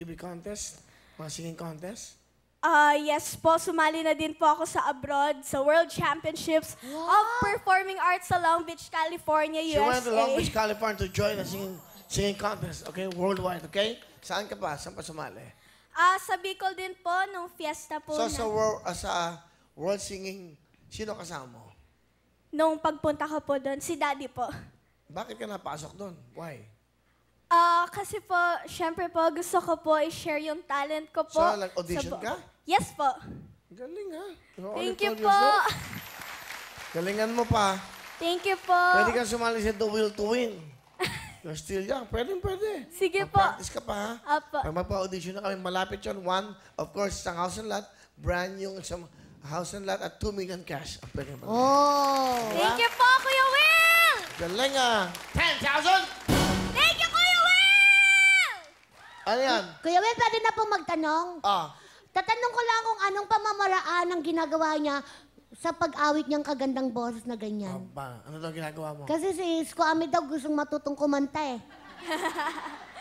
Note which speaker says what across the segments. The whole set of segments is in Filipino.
Speaker 1: TV contest? Mga singing contest?
Speaker 2: Yes po, sumali na din po ako sa abroad, sa World Championships of Performing Arts sa Long Beach, California, USA.
Speaker 1: She went to Long Beach, California to join a singing contest, okay? Worldwide, okay? Saan ka pa? Saan pa sumali?
Speaker 2: Sa Bicol din po, nung fiesta po
Speaker 1: So,
Speaker 2: na.
Speaker 1: sa world singing, sino kasama mo?
Speaker 2: Nung pagpunta ko po doon, si Daddy po.
Speaker 1: Bakit ka napasok doon? Why?
Speaker 2: Kasi po, syempre po, gusto ko po i-share yung talent ko po.
Speaker 1: So, nag-audition
Speaker 2: sa
Speaker 1: ka?
Speaker 2: Yes po.
Speaker 1: Galing, ha?
Speaker 2: Thank you po.
Speaker 1: Galingan mo pa.
Speaker 2: Thank you po.
Speaker 1: Pwede kang sumali sa The Will to Win. You're still young. Pwede.
Speaker 2: Sige po.
Speaker 1: Mag-practice ka pa, ha?
Speaker 2: Apo.
Speaker 1: Pag magpa-audition na kami, malapit yun. One, of course, isang house and lot. Brand yung isang house and lot at 2 million cash. Pwede ba?
Speaker 3: Oh!
Speaker 2: Thank you po, Kuya Will!
Speaker 1: Galing, ah. 10,000!
Speaker 2: Thank you, Kuya Will!
Speaker 1: Ano yan?
Speaker 3: Kuya Will, pwede na pong magtanong?
Speaker 1: Ah,
Speaker 3: Tatanong ko lang kung anong pamamaraan ang ginagawa niya sa pag-awit niyang kagandang boses na ganyan.
Speaker 1: ba? Ano daw ginagawa mo?
Speaker 3: Kasi si Isko Ami daw gustong matutong kumanta eh.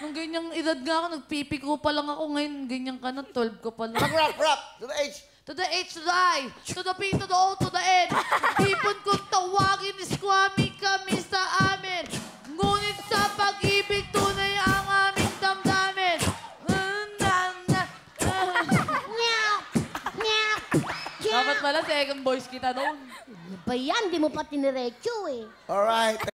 Speaker 4: Nung ganyang edad nga ako, nagpipiko pa lang ako ngayon. Ganyan ka na, 12 ka pa lang.
Speaker 1: Mag-rap! To the H!
Speaker 4: To the H, to the I, to the P, to the O, to the N. Tipon kong tawagin, iskwami kami sa amin. Ngunit sa pag-ibig, tunay ang aming damdamin.
Speaker 3: Meow! Meow!
Speaker 4: Dapat pala second voice kita doon.
Speaker 3: Ano ba yan? Di mo pa tiniretso eh.
Speaker 1: Alright.